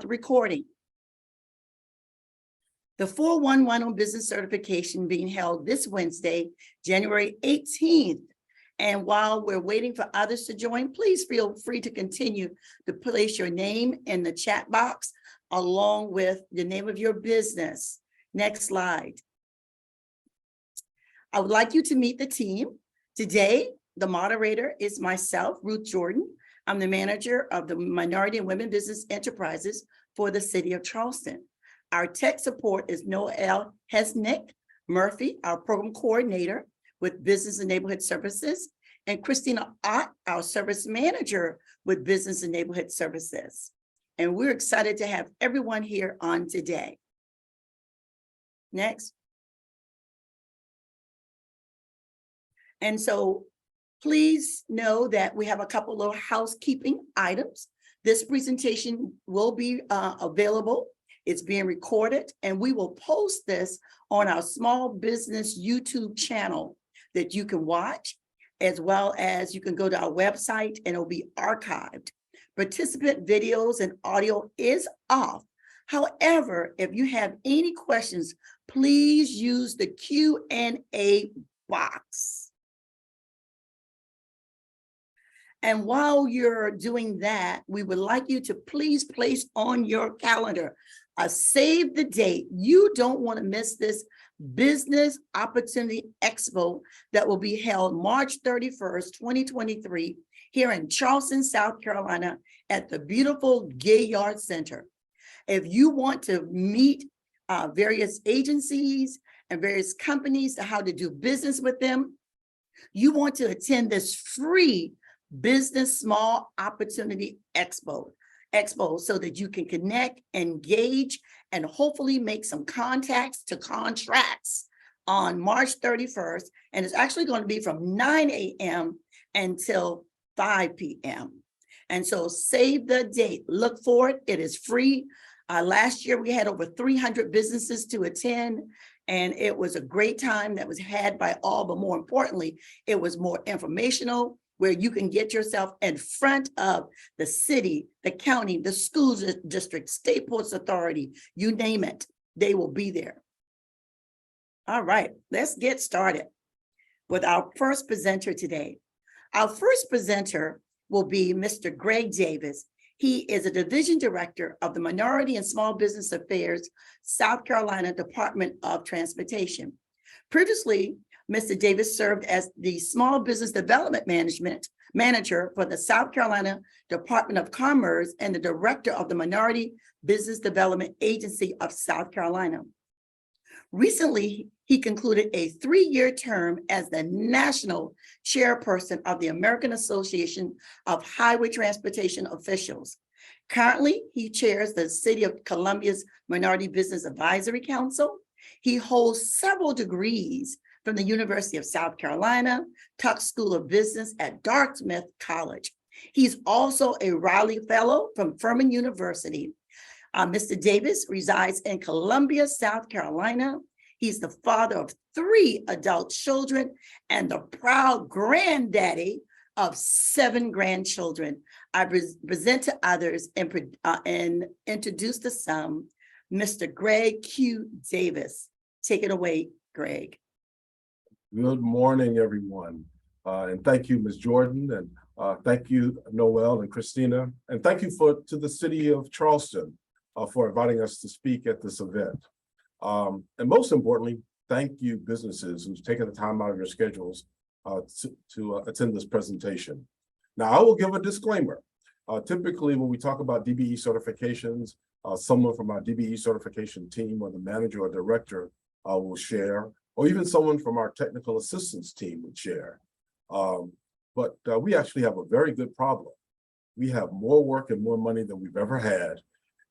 the recording. The 411 on business certification being held this Wednesday, January 18th. And while we're waiting for others to join, please feel free to continue to place your name in the chat box along with the name of your business. Next slide. I would like you to meet the team. Today, the moderator is myself, Ruth Jordan. I'm the manager of the Minority and Women Business Enterprises for the City of Charleston. Our tech support is Noel Hesnick Murphy, our program coordinator with Business and Neighborhood Services, and Christina Ott, our service manager with Business and Neighborhood Services. And we're excited to have everyone here on today. Next. And so please know that we have a couple of housekeeping items. This presentation will be available. It's being recorded, and we will post this on our small business YouTube channel that you can watch, as well as you can go to our website and it'll be archived. Participant videos and audio is off. However, if you have any questions, please use the Q&A box. And while you're doing that, we would like you to please place on your calendar a save the date. You don't want to miss this Business Opportunity Expo that will be held March 31st, 2023, here in Charleston, South Carolina, at the beautiful Gaillard Center. If you want to meet various agencies and various companies to how to do business with them, you want to attend this free Business Small Opportunity Expo so that you can connect, engage, and hopefully make some contacts to contracts on March 31st. And it's actually going to be from 9 a.m. until 5 p.m. And so save the date, look for it. It is free. Last year we had over 300 businesses to attend, and it was a great time that was had by all, but more importantly, it was more informational, where you can get yourself in front of the city, the county, the school district, state ports authority, you name it, they will be there. All right, let's get started with our first presenter today. Our first presenter will be Mr. Greg Davis. He is a division director of the Minority and Small Business Affairs, South Carolina Department of Transportation. Previously, Mr. Davis served as the Small Business Development Manager for the South Carolina Department of Commerce and the Director of the Minority Business Development Agency of South Carolina. Recently, he concluded a 3-year term as the National Chairperson of the American Association of Highway Transportation Officials. Currently, he chairs the City of Columbia's Minority Business Advisory Council. He holds several degrees from the University of South Carolina, Tuck School of Business at Dartmouth College. He's also a Riley Fellow from Furman University. Mr. Davis resides in Columbia, South Carolina. He's the father of 3 adult children and the proud granddaddy of 7 grandchildren. I present to others and introduce to some, Mr. Greg Q. Davis. Take it away, Greg. Good morning, everyone. And thank you, Ms. Jordan, and thank you, Noel and Christina. And thank you to the City of Charleston for inviting us to speak at this event. And most importantly, thank you, businesses who've taken the time out of your schedules to attend this presentation. Now, I will give a disclaimer. Typically, when we talk about DBE certifications, someone from our DBE certification team or the manager or director will share, or even someone from our technical assistance team would share. But we actually have a very good problem. We have more work and more money than we've ever had.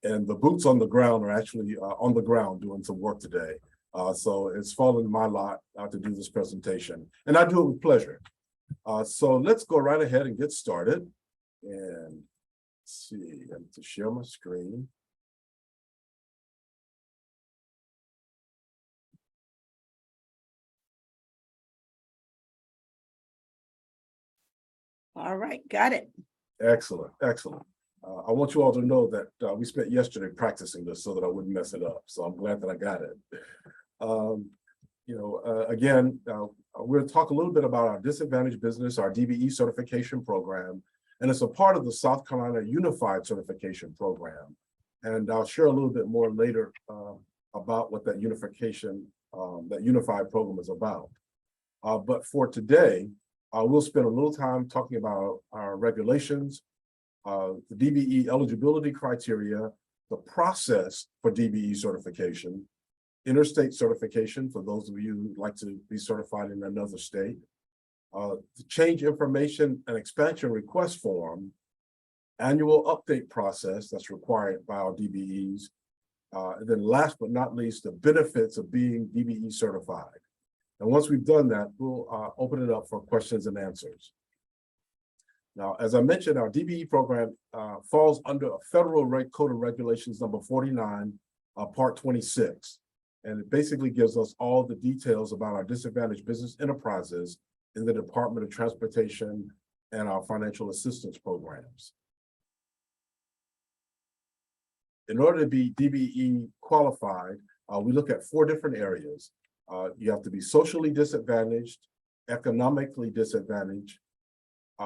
And the boots on the ground are actually on the ground doing some work today. So it's fallen in my lot to do this presentation. And I do it with pleasure. So let's go right ahead and get started. And let's see, I need to share my screen. All right, got it. Excellent, excellent. I want you all to know that we spent yesterday practicing this so that I wouldn't mess it up. So I'm glad that I got it. Again, we'll talk a little bit about our disadvantaged business, our DBE certification program, and it's a part of the South Carolina Unified Certification Program. And I'll share a little bit more later about what that unified program is about. But for today, we'll spend a little time talking about our regulations, the DBE eligibility criteria, the process for DBE certification, interstate certification for those of you who'd like to be certified in another state, the change information and expansion request form, annual update process that's required by our DBEs, and then last but not least, the benefits of being DBE certified. And once we've done that, we'll open it up for questions and answers. Now, as I mentioned, our DBE program falls under a federal code of regulations number 49, part 26. And it basically gives us all the details about our disadvantaged business enterprises in the Department of Transportation and our financial assistance programs. In order to be DBE qualified, we look at 4 different areas. You have to be socially disadvantaged, economically disadvantaged.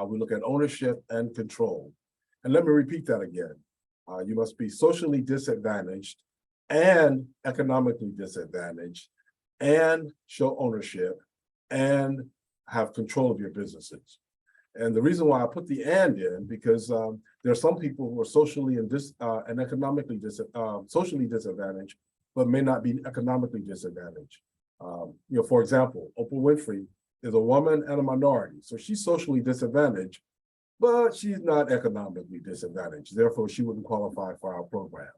We look at ownership and control. And let me repeat that again. You must be socially disadvantaged and economically disadvantaged and show ownership and have control of your businesses. And the reason why I put the "and" in, because there are some people who are socially and economically socially disadvantaged, but may not be economically disadvantaged. For example, Oprah Winfrey is a woman and a minority, so she's socially disadvantaged, but she's not economically disadvantaged. Therefore, she wouldn't qualify for our program.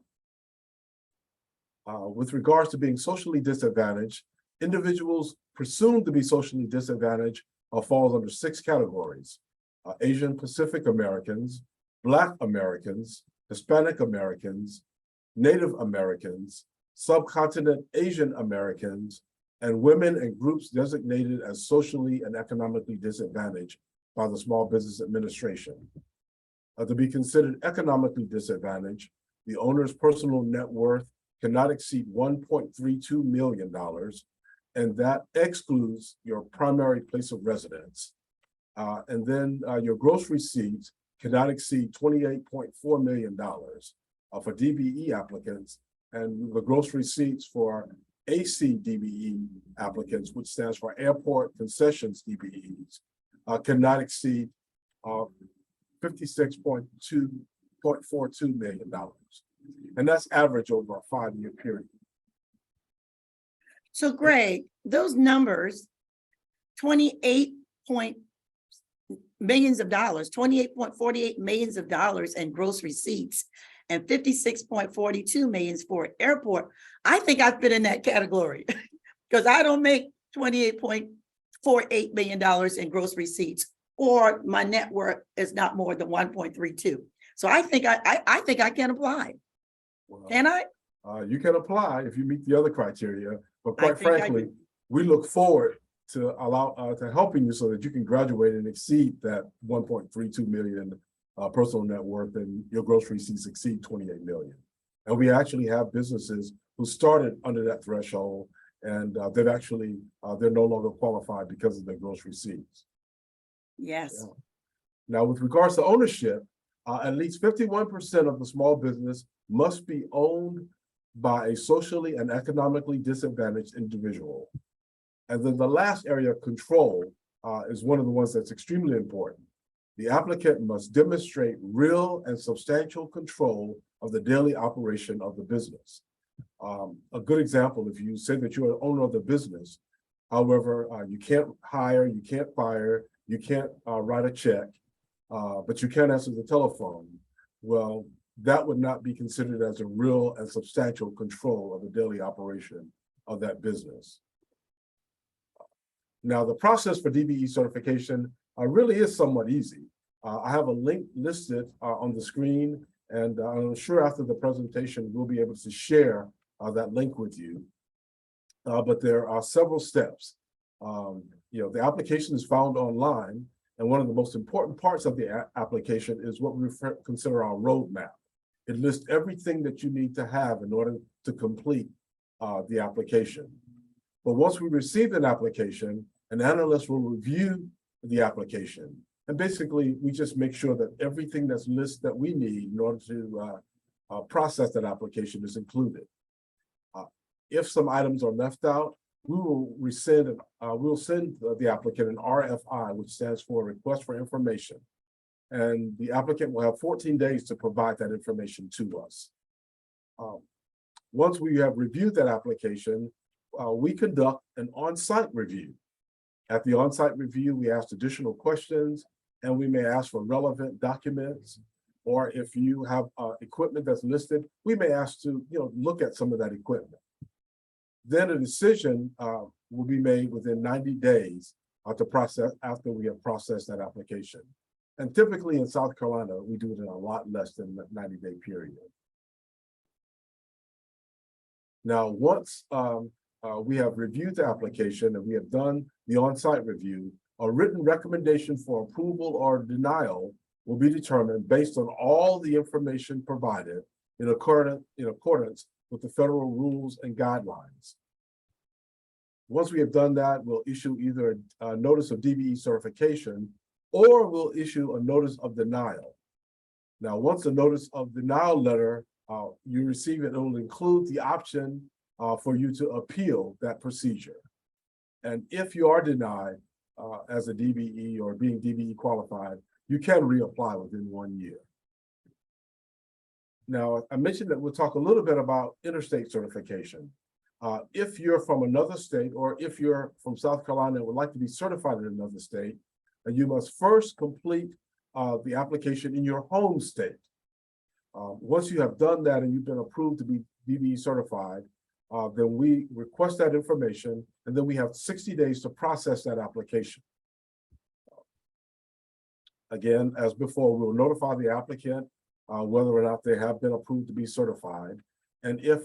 With regards to being socially disadvantaged, individuals presumed to be socially disadvantaged falls under 6 categories: Asian Pacific Americans, Black Americans, Hispanic Americans, Native Americans, Subcontinent Asian Americans, and women and groups designated as socially and economically disadvantaged by the Small Business Administration. To be considered economically disadvantaged, the owner's personal net worth cannot exceed $1.32 million, and that excludes your primary place of residence. And then your gross receipts cannot exceed $28.4 million for DBE applicants, and the gross receipts for AC DBE applicants, which stands for Airport Concessions DBEs, cannot exceed $56.42 million. And that's average over a 5-year period. So Greg, those numbers, 28.48 millions of dollars in gross receipts and 56.42 millions for airport. I think I fit in that category because I don't make $28.48 million in gross receipts, or my net worth is not more than 1.32. So I think I can apply. Well, can I? You can apply if you meet the other criteria, but quite frankly, we look forward to helping you so that you can graduate and exceed that 1.32 million personal net worth, and your gross receipts exceed 28 million. And we actually have businesses who started under that threshold, and they're no longer qualified because of their gross receipts. Yes. Yeah. Now, with regards to ownership, at least 51% of the small business must be owned by a socially and economically disadvantaged individual. And then the last area of control is one of the ones that's extremely important. The applicant must demonstrate real and substantial control of the daily operation of the business. A good example, if you say that you're an owner of the business, however, you can't hire, you can't fire, you can't write a check, but you can answer the telephone. Well, that would not be considered as a real and substantial control of the daily operation of that business. Now, the process for DBE certification really is somewhat easy. I have a link listed on the screen, and I'm sure after the presentation, we'll be able to share that link with you. But there are several steps. The application is found online, And one of the most important parts of the application is what we consider our roadmap. It lists everything that you need to have in order to complete the application. But once we receive an application, an analyst will review the application. And basically, we just make sure that everything that's listed that we need in order to process that application is included. If some items are left out, we will send the applicant an RFI, which stands for Request for Information. And the applicant will have 14 days to provide that information to us. Once we have reviewed that application, we conduct an on-site review. At the on-site review, we ask additional questions, and we may ask for relevant documents, or if you have equipment that's listed, we may ask to look at some of that equipment. Then a decision will be made within 90 days to process after we have processed that application. And typically in South Carolina, we do it in a lot less than the 90-day period. Now, once we have reviewed the application and we have done the on-site review, a written recommendation for approval or denial will be determined based on all the information provided in accordance with the federal rules and guidelines. Once we have done that, we'll issue either a notice of DBE certification or we'll issue a notice of denial. Now, once the notice of denial letter you receive it, will include the option for you to appeal that procedure. And if you are denied as a DBE or being DBE qualified, you can reapply within 1 year. Now, I mentioned that we'll talk a little bit about interstate certification. If you're from another state, or if you're from South Carolina and would like to be certified in another state, you must first complete the application in your home state. Once you have done that and you've been approved to be DBE certified, then we request that information, and then we have 60 days to process that application. Again, as before, we'll notify the applicant whether or not they have been approved to be certified. And if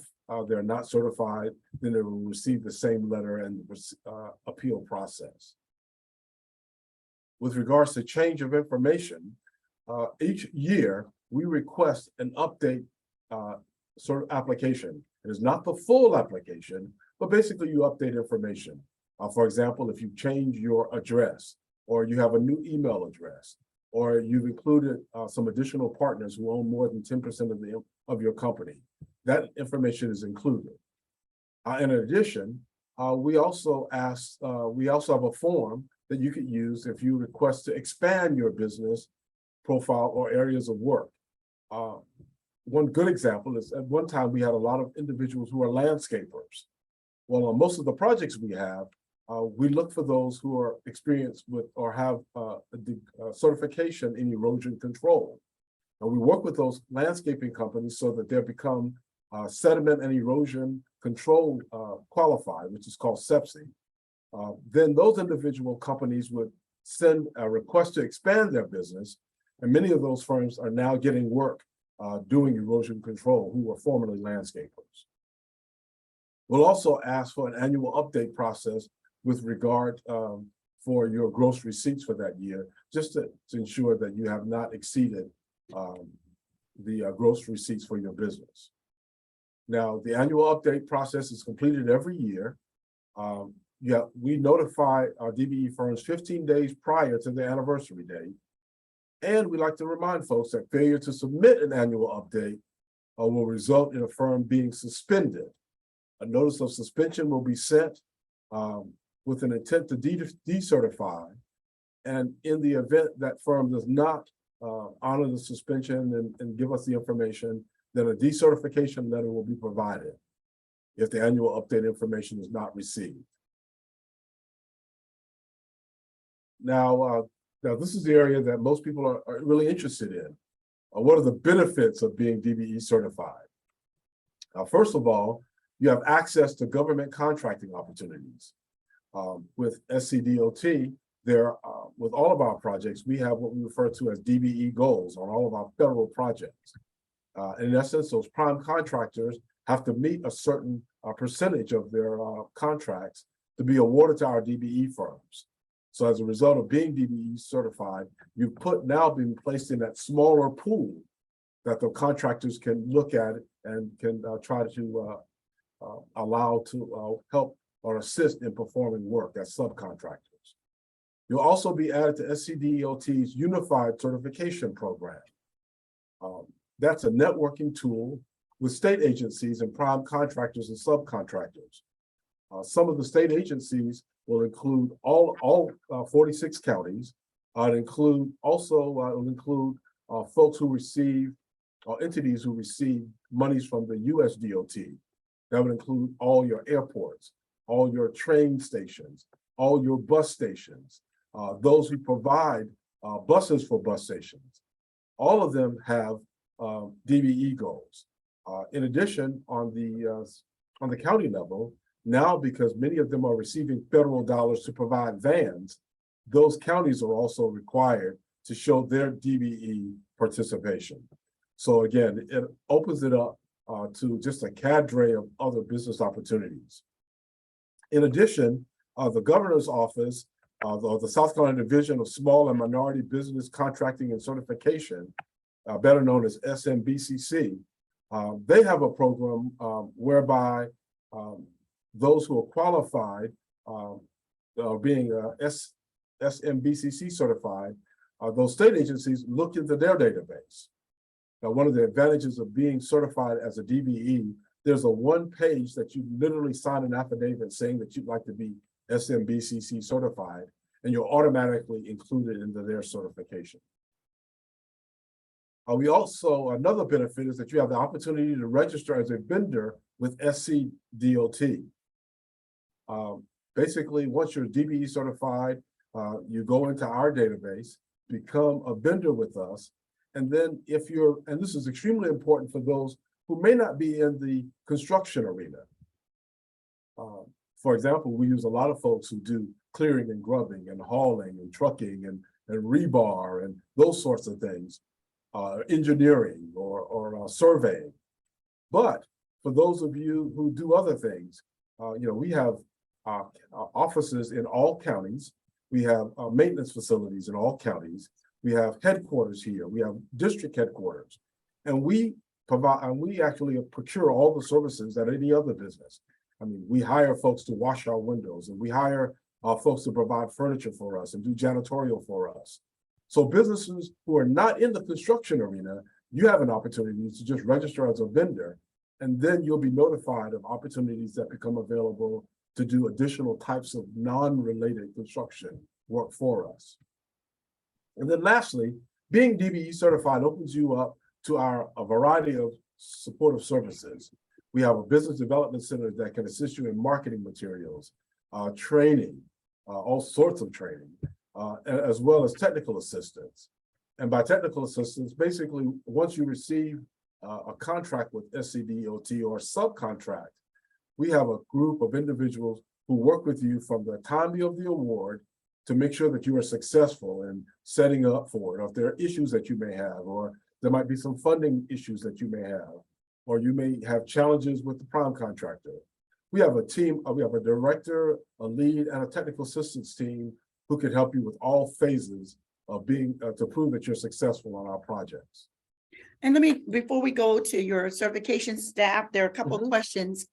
they're not certified, then they will receive the same letter and appeal process. With regards to change of information, each year we request an update sort of application. It is not the full application, but basically you update information. For example, if you change your address, or you have a new email address, or you've included some additional partners who own more than 10% of your company, that information is included. In addition, we also have a form that you could use if you request to expand your business profile or areas of work. One good example is at one time we had a lot of individuals who are landscapers. Well, on most of the projects we have, we look for those who are experienced with or have a certification in erosion control. And we work with those landscaping companies so that they become sediment and erosion control qualified, which is called SEPSI. Then those individual companies would send a request to expand their business, and many of those firms are now getting work doing erosion control who were formerly landscapers. We'll also ask for an annual update process with regard for your gross receipts for that year, just to ensure that you have not exceeded the gross receipts for your business. Now, the annual update process is completed every year. We notify our DBE firms 15 days prior to the anniversary date. And we like to remind folks that failure to submit an annual update will result in a firm being suspended. A notice of suspension will be sent with an intent to decertify. And in the event that firm does not honor the suspension and give us the information, then a decertification letter will be provided if the annual update information is not received. Now this is the area that most people are really interested in. What are the benefits of being DBE certified? First of all, you have access to government contracting opportunities. With SCDOT, with all of our projects, we have what we refer to as DBE goals on all of our federal projects. In essence, those prime contractors have to meet a certain percentage of their contracts to be awarded to our DBE firms. So as a result of being DBE certified, you've now been placed in that smaller pool that the contractors can look at and can try to allow to help or assist in performing work as subcontractors. You'll also be added to SCDOT's Unified Certification Program. That's a networking tool with state agencies and prime contractors and subcontractors. Some of the state agencies will include all 46 counties. It'll include folks who receive entities who receive monies from the US DOT. That would include all your airports, all your train stations, all your bus stations, those who provide buses for bus stations. All of them have DBE goals. In addition, on the county level, now because many of them are receiving federal dollars to provide vans, those counties are also required to show their DBE participation. So again, it opens it up to just a cadre of other business opportunities. In addition, the governor's office, the South Carolina Division of Small and Minority Business Contracting and Certification, better known as SMBCC, they have a program whereby those who are qualified being SMBCC certified, those state agencies look into their database. Now, one of the advantages of being certified as a DBE, there's a one page that you literally sign an affidavit saying that you'd like to be SMBCC certified, and you're automatically included into their certification. We also, another benefit is that you have the opportunity to register as a vendor with SCDOT. Basically, once you're DBE certified, you go into our database, become a vendor with us, and then if you're, and this is extremely important for those who may not be in the construction arena. For example, we use a lot of folks who do clearing and grubbing and hauling and trucking and rebar and those sorts of things, engineering or surveying. But for those of you who do other things, we have offices in all counties. We have maintenance facilities in all counties. We have headquarters here. We have district headquarters, and we actually procure all the services that any other business. I mean, we hire folks to wash our windows, and we hire folks to provide furniture for us and do janitorial for us. So businesses who are not in the construction arena, you have an opportunity to just register as a vendor, and then you'll be notified of opportunities that become available to do additional types of non-related construction work for us. And then lastly, being DBE certified opens you up to a variety of supportive services. We have a business development center that can assist you in marketing materials, training, all sorts of training, as well as technical assistance. And by technical assistance, basically, once you receive a contract with SCDOT or subcontract, we have a group of individuals who work with you from the time of the award to make sure that you are successful in setting up for it, or if there are issues that you may have, or there might be some funding issues that you may have, or you may have challenges with the prime contractor. We have a team, we have a director, a lead, and a technical assistance team who can help you with all phases of being, to prove that you're successful on our projects. And before we go to your certification staff, there are a couple of questions,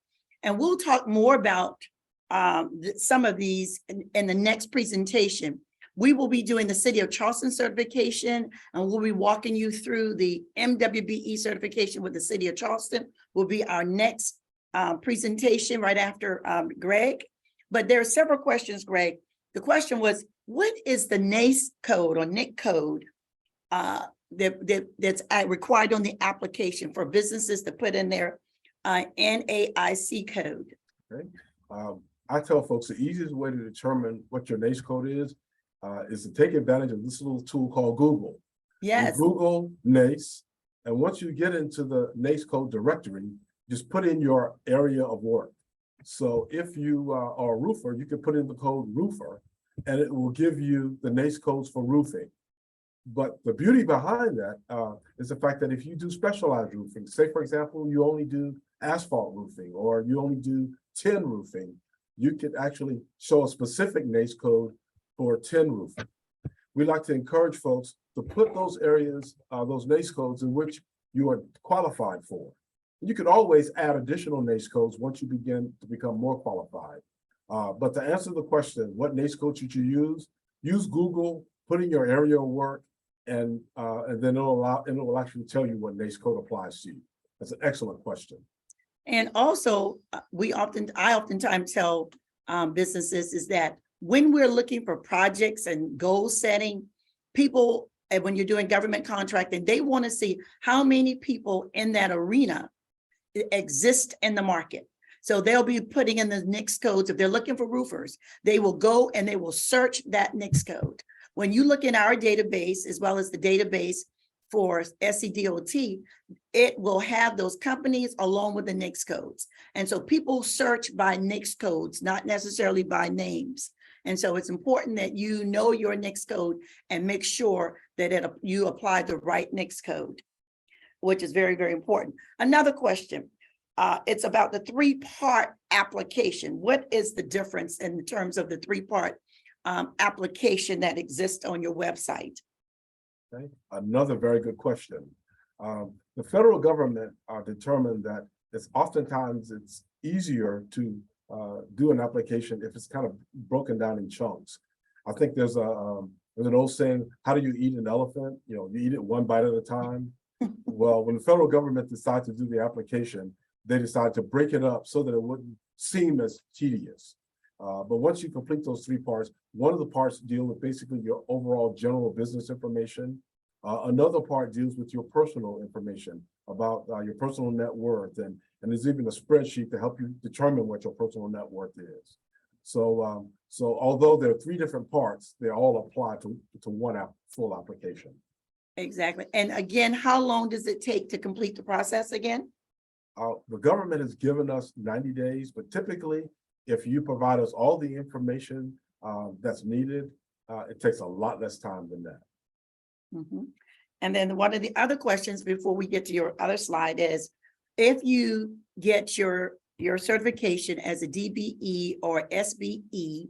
and we'll talk more about some of these in the next presentation. We will be doing the City of Charleston certification, and we'll be walking you through the M&WBE certification with the City of Charleston. Will be our next presentation right after Greg. But there are several questions, Greg. The question was, what is the NAICS code or NIC code that's required on the application for businesses to put in their NAIC code? Okay. I tell folks the easiest way to determine what your NAICS code is to take advantage of this little tool called Google. Yes. You Google NAICS, and once you get into the NAICS code directory, just put in your area of work. So if you are a roofer, you can put in the code roofer, and it will give you the NAICS codes for roofing. But the beauty behind that is the fact that if you do specialized roofing, say, for example, you only do asphalt roofing or you only do tin roofing, you could actually show a specific NAICS code or tin roofing. We like to encourage folks to put those areas, those NAICS codes in which you are qualified for. You can always add additional NAICS codes once you begin to become more qualified. But to answer the question, what NAICS code should you use Google, put in your area of work, and then it will actually tell you what NAICS code applies to you. That's an excellent question. And also, I oftentimes tell businesses is that when we're looking for projects and goal setting, people, and when you're doing government contracting, they want to see how many people in that arena exist in the market. So they'll be putting in the NAICS codes. If they're looking for roofers, they will go and they will search that NAICS code. When you look in our database, as well as the database for SCDOT, it will have those companies along with the NAICS codes. And so people search by NAICS codes, not necessarily by names. And so it's important that you know your NAICS code and make sure that you apply the right NAICS code, which is very, very important. Another question, it's about the three-part application. What is the difference in terms of the three-part application that exists on your website? Okay. Another very good question. The federal government determined that oftentimes it's easier to do an application if it's kind of broken down in chunks. I think there's an old saying, how do you eat an elephant? You eat it one bite at a time. Well, when the federal government decided to do the application, they decided to break it up so that it wouldn't seem as tedious. But once you complete those three parts, one of the parts deal with basically your overall general business information. Another part deals with your personal information about your personal net worth, and there's even a spreadsheet to help you determine what your personal net worth is. So although there are three different parts, they all apply to one full application. Exactly. And again, how long does it take to complete the process again? The government has given us 90 days, but typically, if you provide us all the information that's needed, it takes a lot less time than that. Mm-hmm. And then one of the other questions before we get to your other slide is, if you get your certification as a DBE or SBE,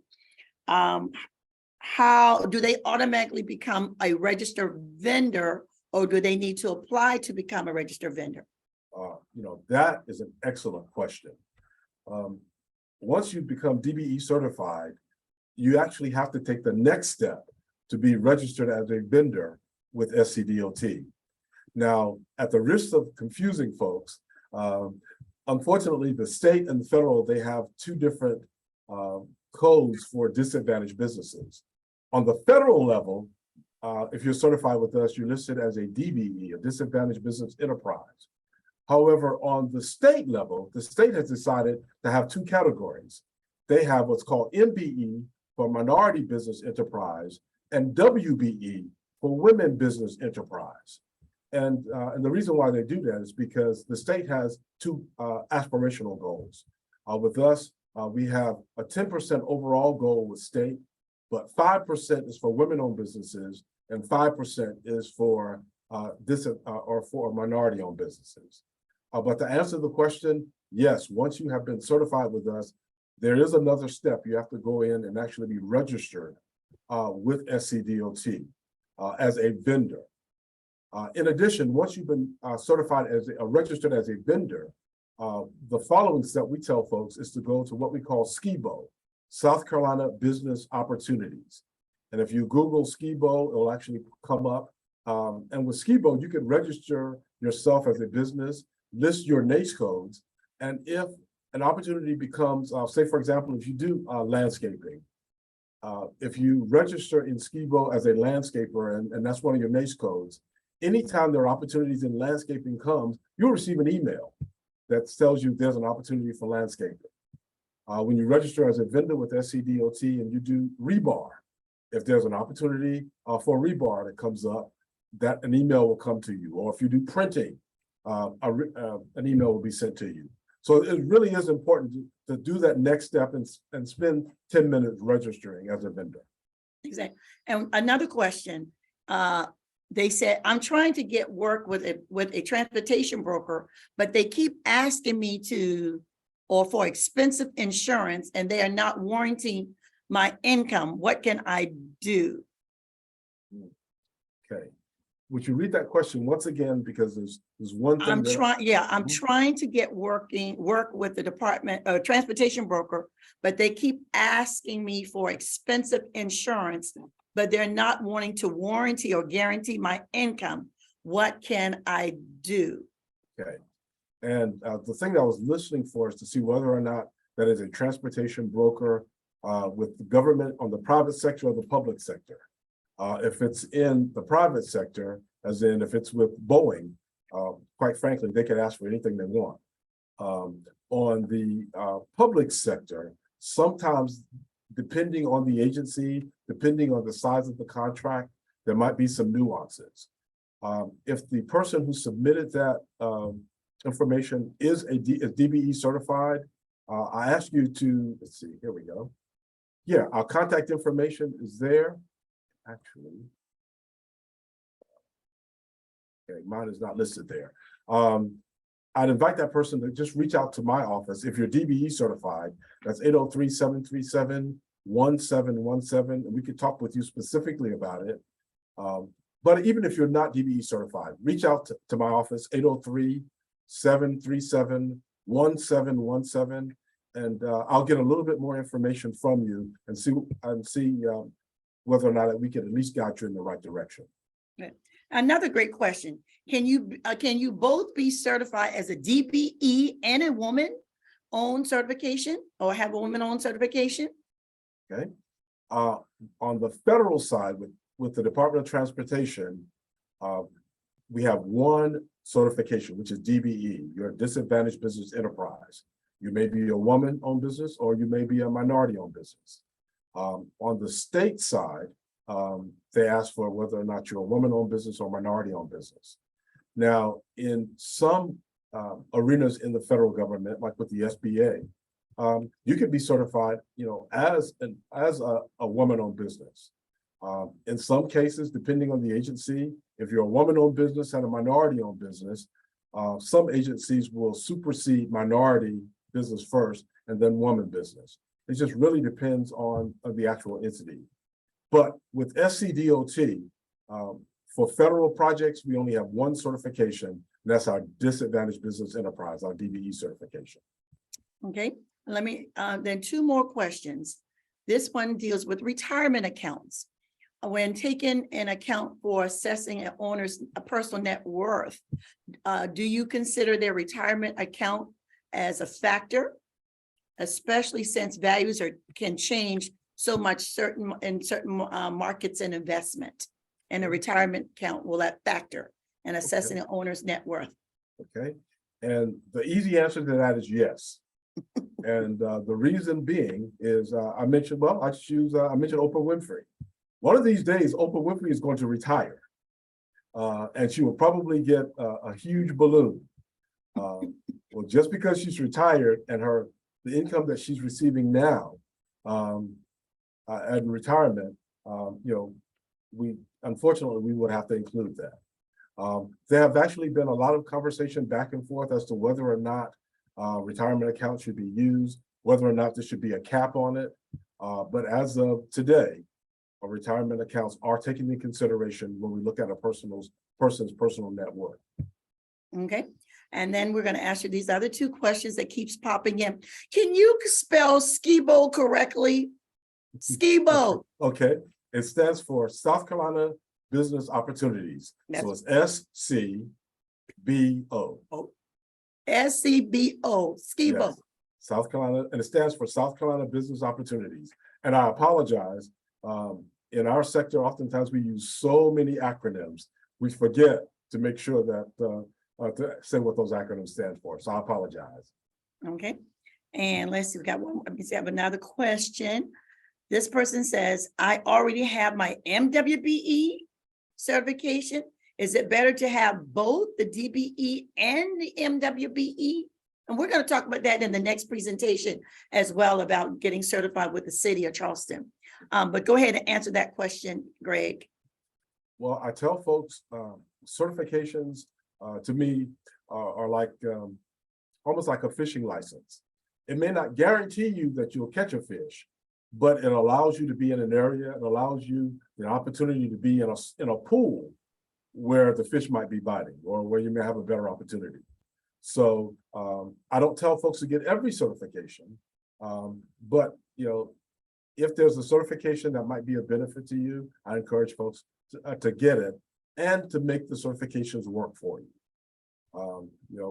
how do they automatically become a registered vendor, or do they need to apply to become a registered vendor? That is an excellent question. Once you become DBE certified, you actually have to take the next step to be registered as a vendor with SCDOT. Now, at the risk of confusing folks, unfortunately, the state and the federal, they have two different codes for disadvantaged businesses. On the federal level, if you're certified with us, you're listed as a DBE, a disadvantaged business enterprise. However, on the state level, the state has decided to have two categories. They have what's called M&WBE for minority business enterprise and WBE for women business enterprise. And the reason why they do that is because the state has two aspirational goals. With us, we have a 10% overall goal with state, but 5% is for women-owned businesses and 5% is for minority-owned businesses. But to answer the question, yes, once you have been certified with us, there is another step. You have to go in and actually be registered with SCDOT as a vendor. In addition, once you've been certified as registered as a vendor, the following step we tell folks is to go to what we call SCDOT, South Carolina Business Opportunities. And if you Google SCDOT, it'll actually come up. And with SCDOT, you can register yourself as a business, list your NAICS codes, and if an opportunity becomes, say, for example, if you do landscaping, if you register in SCDOT as a landscaper, and that's one of your NAICS codes, anytime there are opportunities in landscaping comes, you'll receive an email that tells you there's an opportunity for landscaping. When you register as a vendor with SCDOT and you do rebar, if there's an opportunity for rebar that comes up, that an email will come to you. Or if you do printing, an email will be sent to you. So it really is important to do that next step and spend 10 minutes registering as a vendor. Exactly. And another question, they said, I'm trying to get work with a transportation broker, but they keep asking me for expensive insurance, and they are not warranting my income. What can I do? Okay. Would you read that question once again? Because there's one thing I'm that trying, yeah, I'm trying to get work with the department, transportation broker, but they keep asking me for expensive insurance, but they're not wanting to warranty or guarantee my income. What can I do? Okay. And the thing that I was listening for is to see whether or not that is a transportation broker with the government on the private sector or the public sector. If it's in the private sector, as in if it's with Boeing, quite frankly, they can ask for anything they want. On the public sector, sometimes depending on the agency, depending on the size of the contract, there might be some nuances. If the person who submitted that information is DBE certified, I ask you to, let's see, here we go. Yeah, our contact information is there. Actually, okay, mine is not listed there. I'd invite that person to just reach out to my office. If you're DBE certified, that's 803-737-1717, and we could talk with you specifically about it. But even if you're not DBE certified, reach out to my office, 803-737-1717, and I'll get a little bit more information from you and see whether or not we can at least guide you in the right direction. Another great question. Can you both be certified as a DBE and a woman-owned certification, or have a woman-owned certification? Okay. On the federal side, with the Department of Transportation, we have one certification, which is DBE. You're a disadvantaged business enterprise. You may be a woman-owned business, or you may be a minority-owned business. On the state side, they ask for whether or not you're a woman-owned business or minority-owned business. Now, in some arenas in the federal government, like with the SBA, you can be certified, as a woman-owned business. In some cases, depending on the agency, if you're a woman-owned business and a minority-owned business, some agencies will supersede minority business first and then woman business. It just really depends on the actual entity. But with SCDOT, for federal projects, we only have one certification, and that's our disadvantaged business enterprise, our DBE certification. Okay, let me, then two more questions. This one deals with retirement accounts. When taken in account for assessing an owner's personal net worth, do you consider their retirement account as a factor, especially since values can change so much in certain markets and investment? And a retirement account will that factor in assessing an owner's net worth? Okay, and the easy answer to that is yes. And the reason being is I mentioned Oprah Winfrey. One of these days, Oprah Winfrey is going to retire, and she will probably get a huge balloon. Well, just because she's retired and the income that she's receiving now at retirement, unfortunately we would have to include that. There have actually been a lot of conversation back and forth as to whether or not retirement accounts should be used, whether or not there should be a cap on it. But as of today, retirement accounts are taken into consideration when we look at a person's personal net worth. Okay, and then we're going to ask you these other two questions that keeps popping in. Can you spell SCDOT correctly? SCDOT. Okay, it stands for South Carolina Business Opportunities. So it's SCBO. SCBO, SCDOT. Yes. South Carolina, and it stands for South Carolina Business Opportunities. And I apologize. In our sector, oftentimes we use so many acronyms, we forget to make sure that to say what those acronyms stand for. So I apologize. Okay, and let's see, we got one. Let me see, I have another question. This person says, I already have my M&WBE certification. Is it better to have both the DBE and the M&WBE? And we're going to talk about that in the next presentation as well, about getting certified with the city of Charleston. But go ahead and answer that question, Greg. Well, I tell folks certifications to me are like almost like a fishing license. It may not guarantee you that you'll catch a fish, but it allows you to be in an area, it allows you the opportunity to be in a pool where the fish might be biting or where you may have a better opportunity. So I don't tell folks to get every certification, but if there's a certification that might be a benefit to you, I encourage folks to get it and to make the certifications work for you.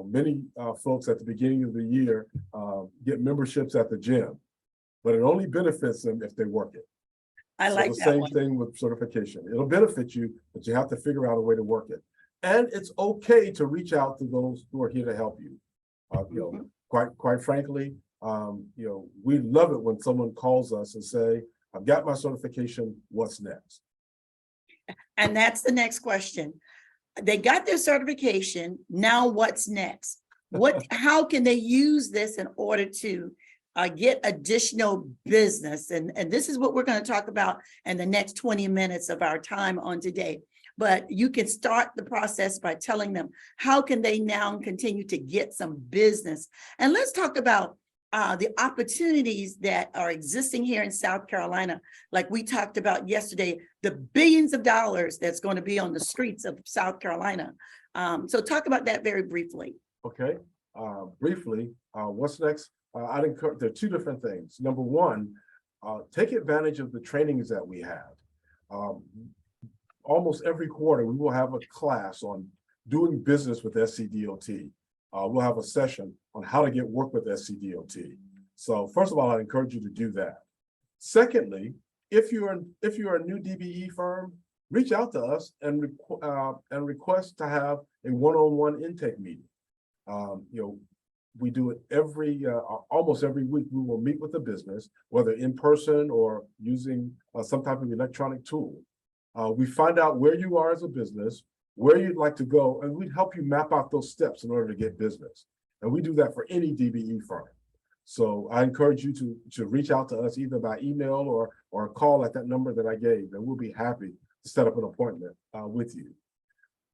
Many folks at the beginning of the year get memberships at the gym, but it only benefits them if they work it. I So like the that same one. thing with certification. It'll benefit you, but you have to figure out a way to work it. And it's okay to reach out to those who are here to help you. Quite frankly, we love it when someone calls us and say, "I've got my certification. What's next?" And that's the next question. They got their certification. Now what's next? How can they use this in order to get additional business? And this is what we're going to talk about in the next 20 minutes of our time on today. But you can start the process by telling them, how can they now continue to get some business? And let's talk about the opportunities that are existing here in South Carolina. Like we talked about yesterday, the billions of dollars that's going to be on the streets of South Carolina. So talk about that very briefly. Okay, briefly, what's next? I'd encourage, there are two different things. Number one, take advantage of the trainings that we have. Almost every quarter, we will have a class on doing business with SCDOT. We'll have a session on how to get work with SCDOT. So first of all, I encourage you to do that. Secondly, if you're a new DBE firm, reach out to us and request to have a one-on-one intake meeting. We do it almost every week. We will meet with the business, whether in person or using some type of electronic tool. We find out where you are as a business, where you'd like to go, and we help you map out those steps in order to get business. And we do that for any DBE firm. So I encourage you to reach out to us either by email or call at that number that I gave, and we'll be happy to set up an appointment with you.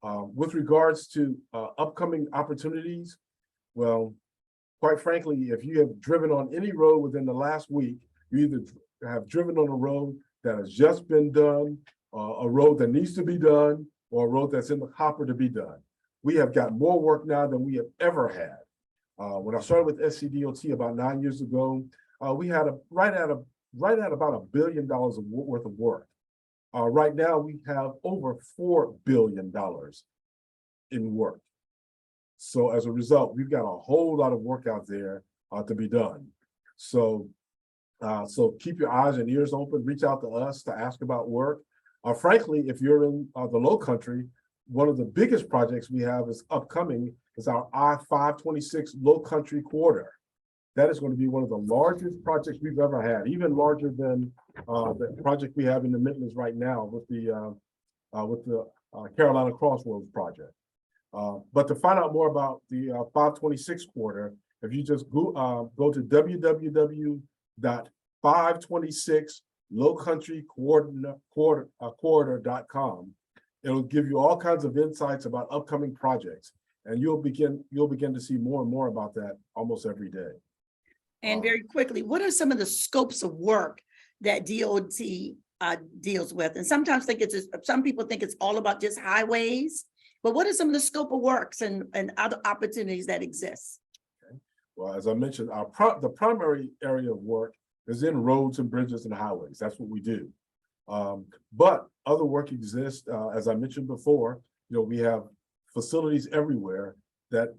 With regards to upcoming opportunities, well, quite frankly, if you have driven on any road within the last week, you either have driven on a road that has just been done, a road that needs to be done, or a road that's in the hopper to be done. We have got more work now than we have ever had. When I started with SCDOT about 9 years ago, we had right at about $1 billion worth of work. Right now, we have over $4 billion in work. So as a result, we've got a whole lot of work out there to be done. So keep your eyes and ears open. Reach out to us to ask about work. Frankly, if you're in the Low Country, one of the biggest projects we have is upcoming is our I-526 Low Country Corridor. That is going to be one of the largest projects we've ever had, even larger than the project we have in the Midlands right now with the Carolina Crossroads project. But to find out more about the 526 corridor, if you just go to www.526lowcountrycorridor.com, it'll give you all kinds of insights about upcoming projects, and you'll begin to see more and more about that almost every day. And very quickly, what are some of the scopes of work that DOT deals with? And sometimes some people think it's all about just highways, but what are some of the scope of works and other opportunities that exist? Okay. Well, as I mentioned, the primary area of work is in roads and bridges and highways. That's what we do. But other work exists. As I mentioned before, we have facilities everywhere that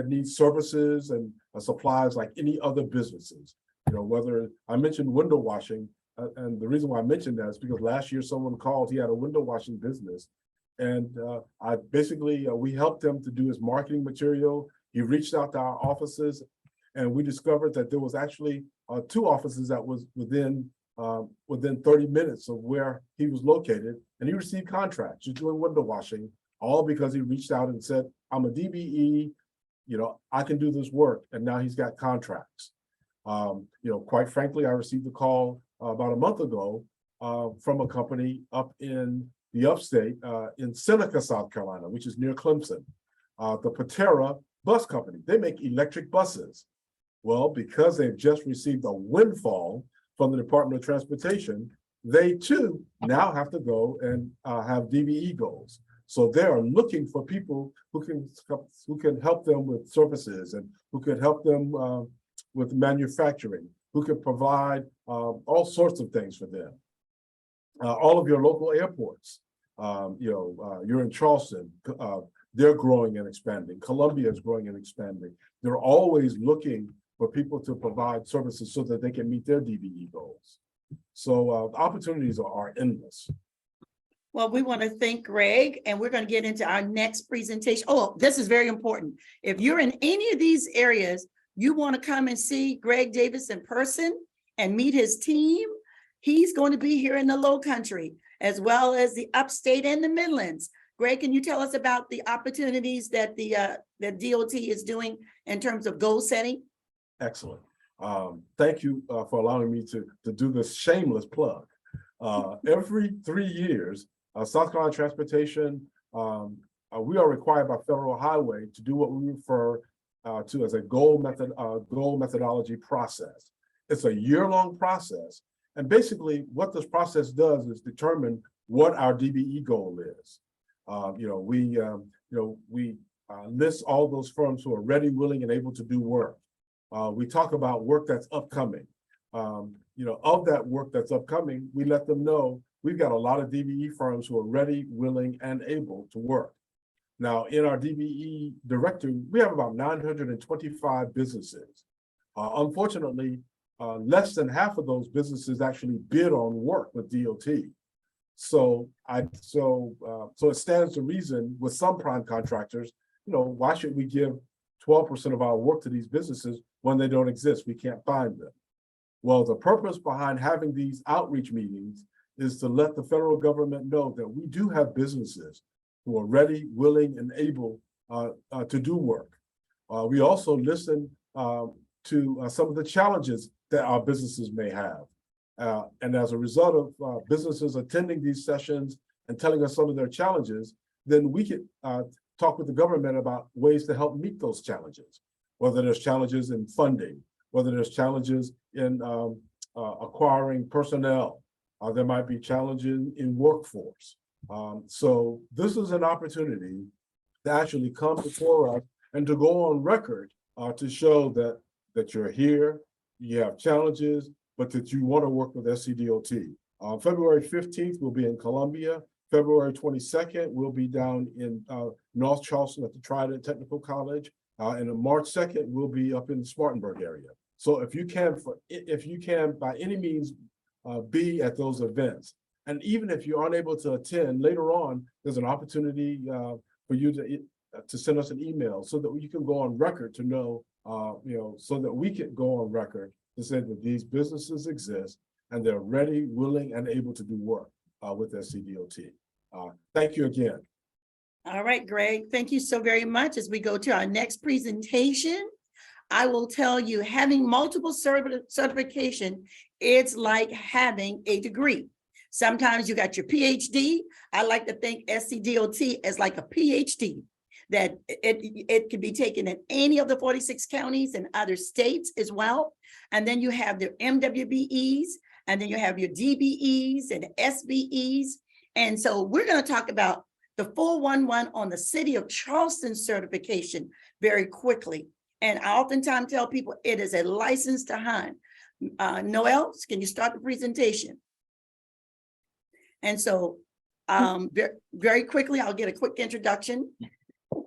need services and supplies like any other businesses. Whether I mentioned window washing, and the reason why I mentioned that is because last year someone called, he had a window washing business, and we helped him to do his marketing material. He reached out to our offices, and we discovered that there was actually 2 offices that was within 30 minutes of where he was located, and he received contracts. He's doing window washing, all because he reached out and said, "I'm a DBE, I can do this work," and now he's got contracts. Quite frankly, I received a call about a month ago from a company up in the upstate in Seneca, South Carolina, which is near Clemson. The Patera Bus Company, they make electric buses. Well, because they've just received a windfall from the Department of Transportation, they too now have to go and have DBE goals. So they are looking for people who can help them with services and who can help them with manufacturing, who can provide all sorts of things for them. All of your local airports, you're in Charleston, they're growing and expanding. Columbia is growing and expanding. They're always looking for people to provide services so that they can meet their DBE goals. So opportunities are endless. Well, we want to thank Greg, and we're going to get into our next presentation. Oh, this is very important. If you're in any of these areas, you want to come and see Greg Davis in person and meet his team. He's going to be here in the Low Country, as well as the Upstate and the Midlands. Greg, can you tell us about the opportunities that the DOT is doing in terms of goal setting? Excellent. Thank you for allowing me to do this shameless plug. Every 3 years, South Carolina Transportation, we are required by federal highway to do what we refer to as a goal methodology process. It's a year-long process. And basically what this process does is determine what our DBE goal is. We list all those firms who are ready, willing, and able to do work. We talk about work that's upcoming. Of that work that's upcoming, we let them know we've got a lot of DBE firms who are ready, willing, and able to work. Now, in our DBE directory, we have about 925 businesses. Unfortunately, less than half of those businesses actually bid on work with DOT. So it stands to reason with some prime contractors, why should we give 12% of our work to these businesses when they don't exist? We can't find them. Well, the purpose behind having these outreach meetings is to let the federal government know that we do have businesses who are ready, willing, and able to do work. We also listen to some of the challenges that our businesses may have. And as a result of businesses attending these sessions and telling us some of their challenges, then we can talk with the government about ways to help meet those challenges, whether there's challenges in funding, whether there's challenges in acquiring personnel, there might be challenges in workforce. So this is an opportunity to actually come before us and to go on record to show that you're here, you have challenges, but that you want to work with SCDOT. February 15th, we'll be in Columbia. February 22nd, we'll be down in North Charleston at the Trident Technical College. And on March 2nd, we'll be up in the Spartanburg area. So if you can by any means be at those events, and even if you're unable to attend later on, there's an opportunity for you to send us an email so that you can go on record to know, so that we can go on record to say that these businesses exist and they're ready, willing, and able to do work with SCDOT. Thank you again. All right, Greg, thank you so very much. As we go to our next presentation, I will tell you, having multiple certification, it's like having a degree. Sometimes you got your PhD. I like to think SCDOT as like a PhD, that it could be taken in any of the 46 counties and other states as well. And then you have the M&WBEs, and then you have your DBEs and SBEs. And so we're going to talk about the 411 on the City of Charleston certification very quickly. And I oftentimes tell people it is a license to hunt. Noel, can you start the presentation? And so very quickly, I'll get a quick introduction.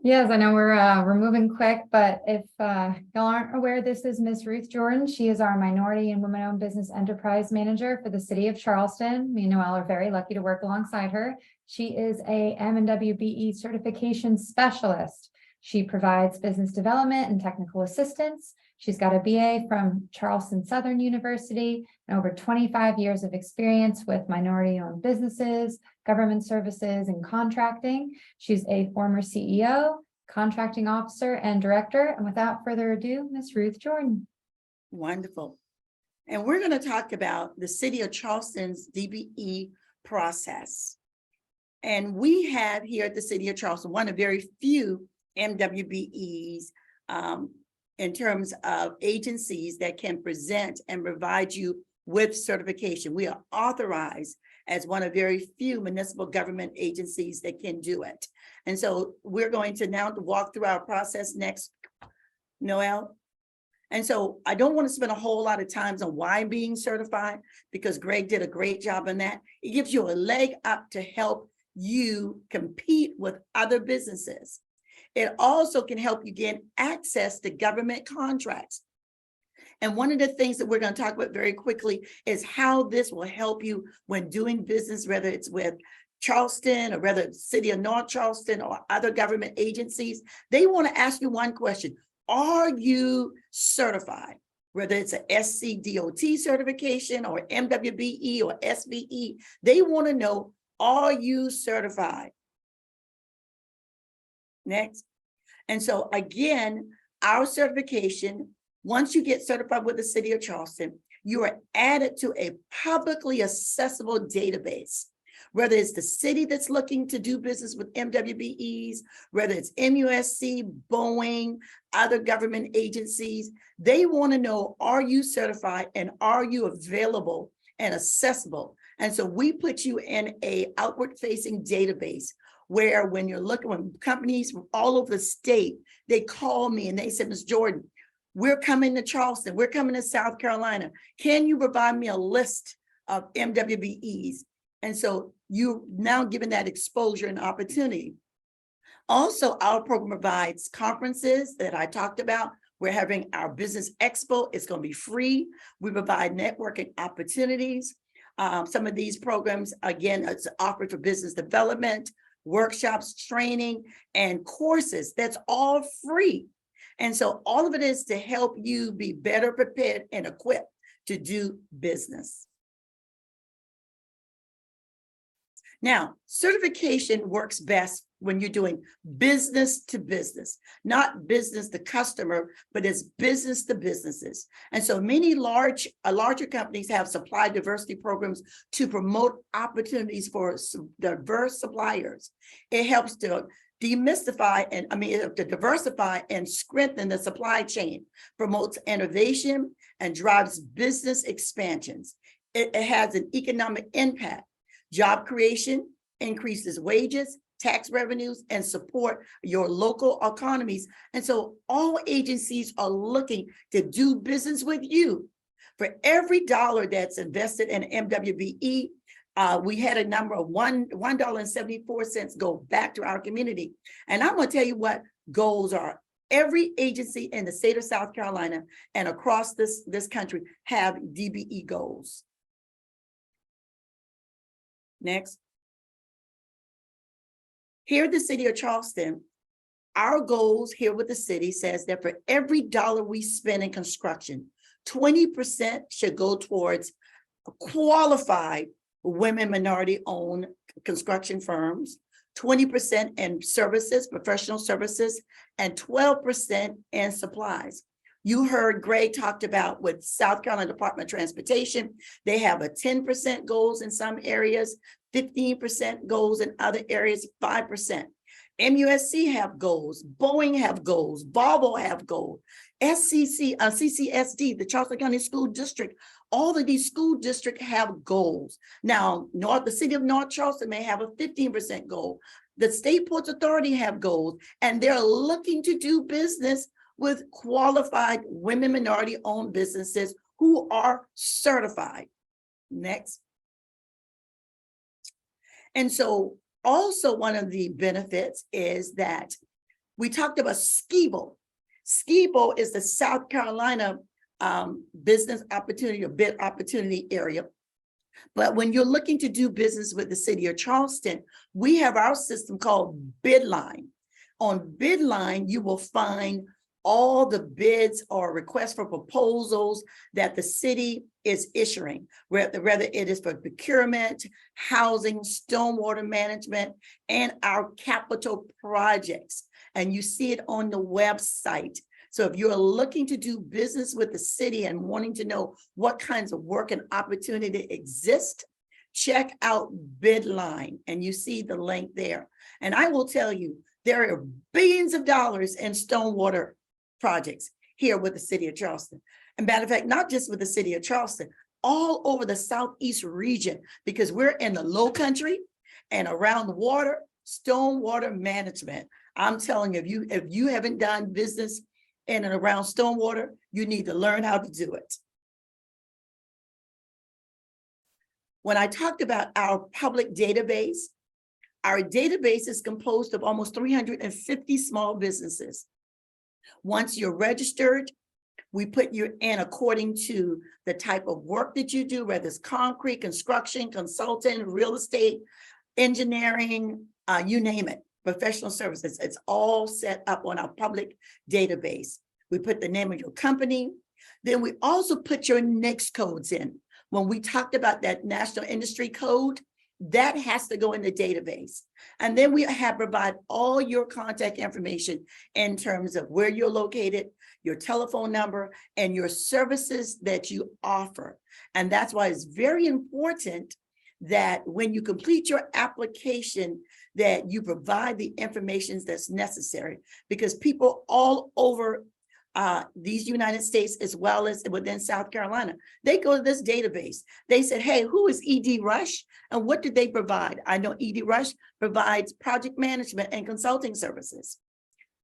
Yes, I know we're moving quick, but if y'all aren't aware, this is Ms. Ruth Jordan. She is our Minority and Women-Owned Business Enterprise Manager for the City of Charleston. Me and Noel are very lucky to work alongside her. She is a M&WBE certification specialist. She provides business development and technical assistance. She's got a BA from Charleston Southern University and over 25 years of experience with minority-owned businesses, government services, and contracting. She's a former CEO, contracting officer, and director. And without further ado, Ms. Ruth Jordan. Wonderful. And we're going to talk about the City of Charleston's DBE process. And we have here at the City of Charleston one of very few M&WBEs in terms of agencies that can present and provide you with certification. We are authorized as one of very few municipal government agencies that can do it. And so we're going to now walk through our process next, Noel. And so I don't want to spend a whole lot of time on why being certified, because Greg did a great job on that. It gives you a leg up to help you compete with other businesses. It also can help you get access to government contracts. And one of the things that we're going to talk about very quickly is how this will help you when doing business, whether it's with Charleston or whether it's City of North Charleston or other government agencies. They want to ask you one question: are you certified? Whether it's a SCDOT certification or M&WBE or SBE, they want to know, are you certified? Next. And so again, our certification, once you get certified with the City of Charleston, you are added to a publicly accessible database. Whether it's the city that's looking to do business with M&WBEs, whether it's MUSC, Boeing, other government agencies, they want to know, are you certified and are you available and accessible? And so we put you in a outward facing database where when you're looking, when companies from all over the state, they call me and they say, Ms. Jordan, we're coming to Charleston, we're coming to South Carolina. Can you provide me a list of M&WBEs? And so you now given that exposure and opportunity. Also, our program provides conferences that I talked about. We're having our business expo. It's going to be free. We provide networking opportunities. Some of these programs, again, it's offered for business development, workshops, training, and courses. That's all free. And so all of it is to help you be better prepared and equipped to do business. Now, certification works best when you're doing business to business, not business to customer, but it's business to businesses. And so many larger companies have supply diversity programs to promote opportunities for diverse suppliers. It helps to demystify to diversify and strengthen the supply chain, promotes innovation and drives business expansions. It has an economic impact. Job creation, increases wages, tax revenues, and support your local economies. And so all agencies are looking to do business with you. For every dollar that's invested in M&WBE, we had a number of $1.74 go back to our community. And I'm going to tell you what goals are. Every agency in the state of South Carolina and across this country have DBE goals. Next. Here at the City of Charleston, our goals here with the city says that for every dollar we spend in construction, 20% should go towards qualified women, minority-owned construction firms, 20% in services, professional services, and 12% in supplies. You heard Greg talked about with South Carolina Department of Transportation, they have a 10% goals in some areas, 15% goals in other areas, 5%. MUSC have goals, Boeing have goals, Volvo have goals, CCSD, the Charleston County School District, all of these school districts have goals. Now, the City of North Charleston may have a 15% goal. The State Ports Authority have goals, and they're looking to do business with qualified women, minority-owned businesses who are certified. Next. And so also one of the benefits is that we talked about SCDOT. SCDOT is the South Carolina business opportunity or bid opportunity area. But when you're looking to do business with the City of Charleston, we have our system called Bidline. On Bidline, you will find all the bids or requests for proposals that the city is issuing, whether it is for procurement, housing, stormwater management, and our capital projects. And you see it on the website. So if you're looking to do business with the city and wanting to know what kinds of work and opportunity exist, check out Bidline, and you see the link there. And I will tell you, there are billions of dollars in stormwater projects. here with the city of Charleston. And matter of fact, not just with the city of Charleston, all over the Southeast region, because we're in the low country and around the water, stormwater management. I'm telling you, if you haven't done business in and around stormwater, you need to learn how to do it. When I talked about our public database, our database is composed of almost 350 small businesses. Once you're registered, we put you in according to the type of work that you do, whether it's concrete, construction, consulting, real estate, engineering, you name it, professional services. It's all set up on our public database. We put the name of your company. Then we also put your NAICS codes in. When we talked about that National Industry Code, that has to go in the database. And then we have provide all your contact information in terms of where you're located, your telephone number, and your services that you offer. And that's why it's very important that when you complete your application, that you provide the information that's necessary, because people all over these United States, as well as within South Carolina, they go to this database. They said, hey, who is ED Rush and what did they provide? I know ED Rush provides project management and consulting services.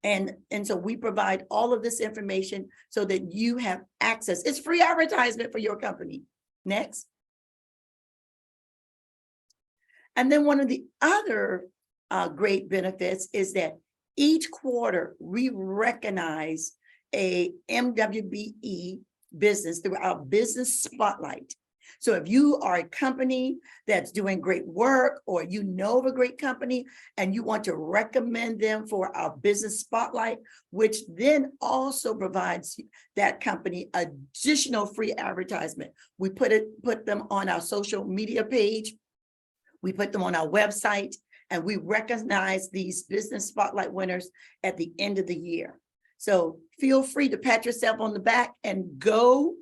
And so we provide all of this information so that you have access. It's free advertisement for your company. Next. And then one of the other great benefits is that each quarter we recognize a M&WBE business through our business spotlight. So if you are a company that's doing great work, or you know of a great company and you want to recommend them for our business spotlight, which then also provides that company additional free advertisement. We put them on our social media page. We put them on our website, and we recognize these business spotlight winners at the end of the year. So feel free to pat yourself on the back and go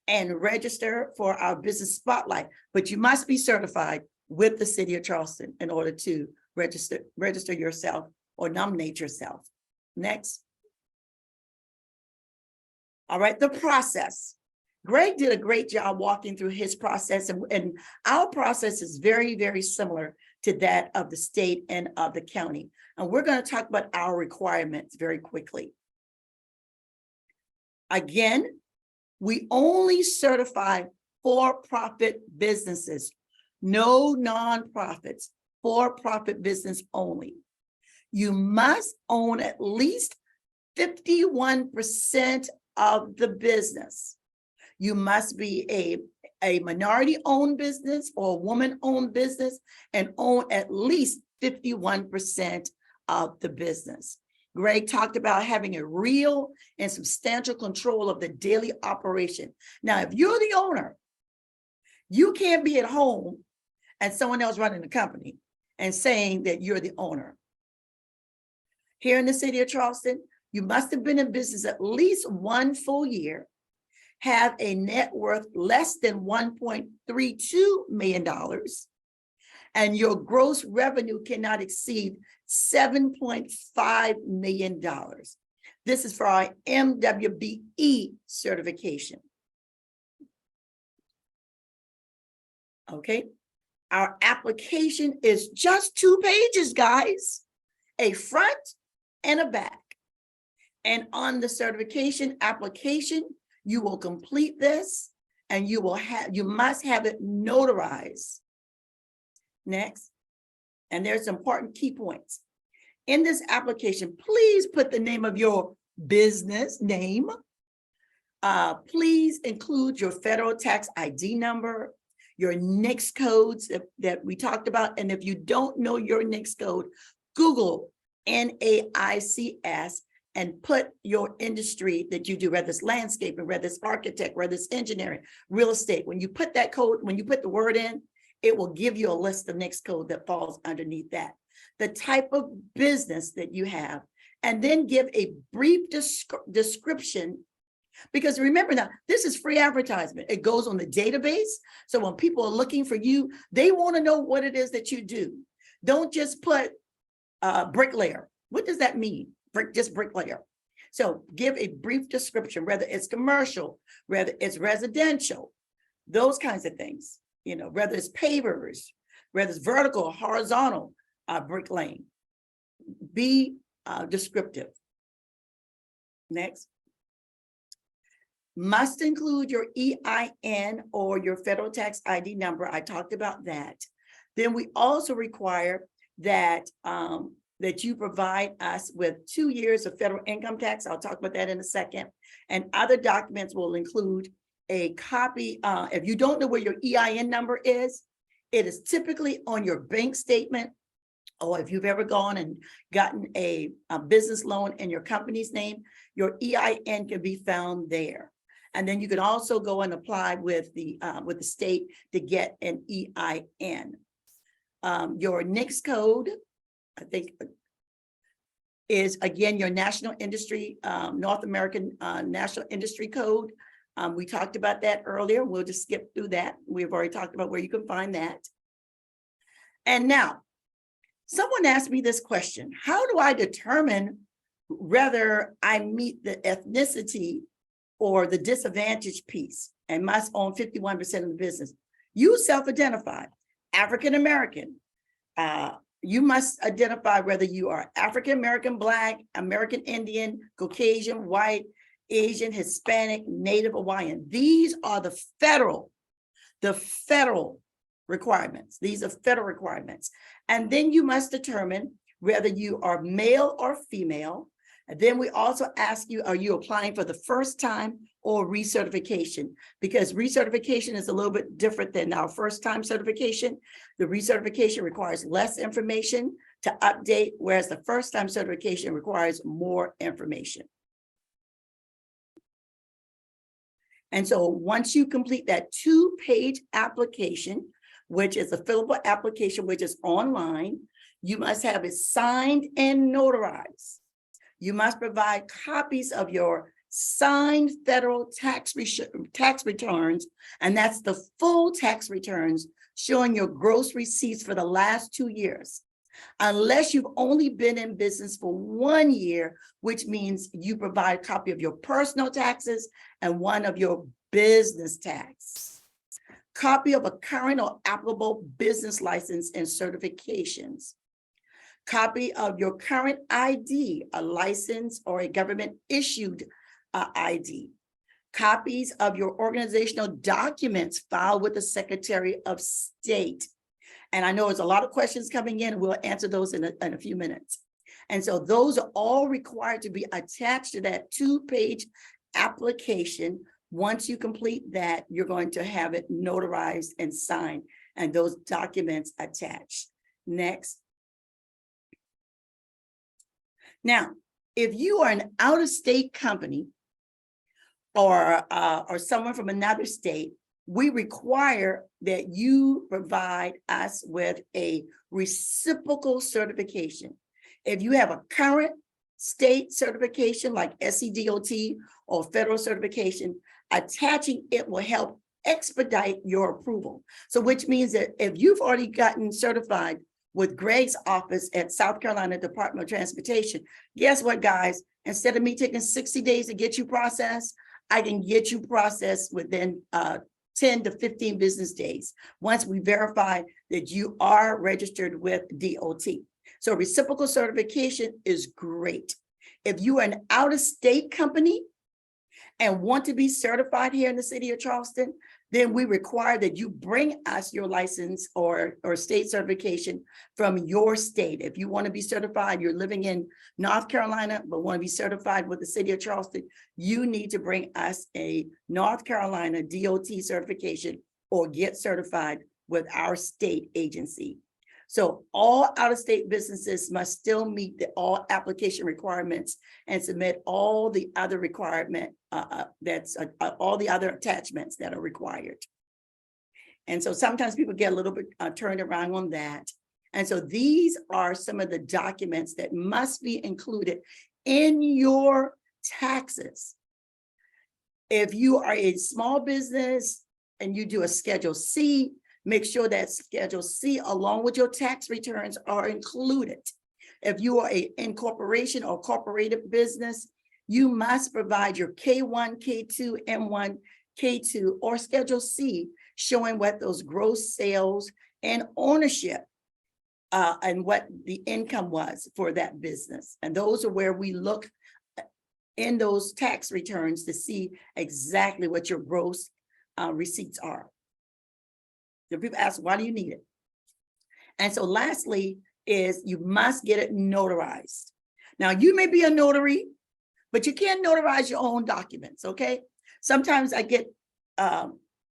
and register for our business spotlight, but you must be certified with the city of Charleston in order to register yourself or nominate yourself. Next. All right, the process. Greg did a great job walking through his process, and our process is very, very similar to that of the state and of the county. And we're going to talk about our requirements very quickly. Again, we only certify for-profit businesses, no nonprofits, for-profit business only. You must own at least 51% of the business. You must be a minority-owned business or a woman-owned business and own at least 51% of the business. Greg talked about having a real and substantial control of the daily operation. Now, if you're the owner, you can't be at home and someone else running the company and saying that you're the owner. Here in the city of Charleston, you must have been in business at least 1 full year, have a net worth less than $1.32 million, and your gross revenue cannot exceed $7.5 million. This is for our M&WBE certification. Okay, our application is just 2 pages, guys, a front and a back. And on the certification application, you will complete this and you must have it notarized. Next. And there's some important key points. In this application, please put the name of your business name. Please include your federal tax ID number, your NAICS codes that we talked about. And if you don't know your NAICS code, Google NAICS and put your industry that you do, whether it's landscaping, whether it's architect, whether it's engineering, real estate. When you put that code, when you put the word in, it will give you a list of NAICS code that falls underneath that. The type of business that you have, and then give a brief description, because remember now, this is free advertisement. It goes on the database. So when people are looking for you, they want to know what it is that you do. Don't just put bricklayer. What does that mean? Just bricklayer. So give a brief description, whether it's commercial, whether it's residential, those kinds of things, you know, whether it's pavers, whether it's vertical or horizontal brick lane. Be descriptive. Next. Must include your EIN or your federal tax ID number. I talked about that. Then we also require that that you provide us with 2 years of federal income tax. I'll talk about that in a second. And other documents will include a copy. If you don't know where your EIN number is, it is typically on your bank statement, or if you've ever gone and gotten a business loan in your company's name, your EIN can be found there. And then you can also go and apply with the state to get an EIN. Your NICS code, I think, is again your national industry, North American national industry code. We talked about that earlier. We'll just skip through that. We've already talked about where you can find that. And now, someone asked me this question: how do I determine whether I meet the ethnicity or the disadvantaged piece and must own 51% of the business? You self-identify African-American. You must identify whether you are African-American, Black, American Indian, Caucasian, white, Asian, Hispanic, Native Hawaiian. These are the federal requirements. These are federal requirements. And then you must determine whether you are male or female. And then we also ask you, are you applying for the first time or recertification? Because recertification is a little bit different than our first time certification. The recertification requires less information to update, whereas the first time certification requires more information. And so once you complete that 2-page application, which is a fillable application, which is online, you must have it signed and notarized. You must provide copies of your signed federal tax returns, and that's the full tax returns showing your gross receipts for the last 2 years. Unless you've only been in business for 1 year, which means you provide a copy of your personal taxes and one of your business tax. Copy of a current or applicable business license and certifications. Copy of your current ID, a license or a government issued ID. Copies of your organizational documents filed with the Secretary of State. And I know there's a lot of questions coming in, and we'll answer those in a few minutes. And so those are all required to be attached to that 2-page application. Once you complete that, you're going to have it notarized and signed, and those documents attached. Next. Now, if you are an out-of-state company or someone from another state, we require that you provide us with a reciprocal certification. If you have a current state certification like SCDOT or federal certification, attaching it will help expedite your approval. So which means that if you've already gotten certified with Greg's office at South Carolina Department of Transportation, guess what, guys? Instead of me taking 60 days to get you processed, I can get you processed within 10 to 15 business days once we verify that you are registered with DOT. So reciprocal certification is great. If you are an out-of-state company and want to be certified here in the city of Charleston, then we require that you bring us your license or state certification from your state. If you want to be certified, you're living in North Carolina, but want to be certified with the city of Charleston, you need to bring us a North Carolina DOT certification or get certified with our state agency. So all out-of-state businesses must still meet all application requirements and submit all the other all the other attachments that are required. And so sometimes people get a little bit turned around on that. And so these are some of the documents that must be included in your taxes. If you are a small business and you do a Schedule C, make sure that Schedule C along with your tax returns are included. If you are an incorporation or corporated business, you must provide your K1, K2, M1, K2, or Schedule C, showing what those gross sales and ownership and what the income was for that business. And those are where we look in those tax returns to see exactly what your gross receipts are. The people ask, why do you need it? And so lastly is you must get it notarized. Now, you may be a notary, but you can't notarize your own documents, okay? Sometimes I get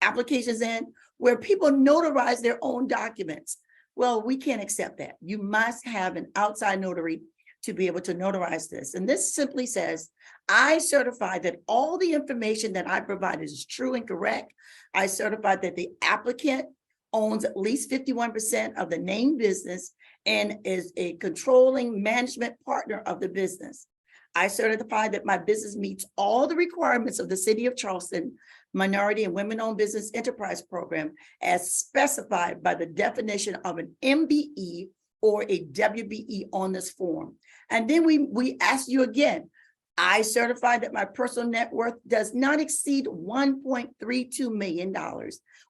applications in where people notarize their own documents. Well, we can't accept that. You must have an outside notary to be able to notarize this. And this simply says, I certify that all the information that I provided is true and correct. I certify that the applicant owns at least 51% of the named business and is a controlling management partner of the business. I certify that my business meets all the requirements of the City of Charleston Minority and Women-Owned Business Enterprise Program as specified by the definition of an MBE or a WBE on this form. And then we ask you again, I certify that my personal net worth does not exceed $1.32 million,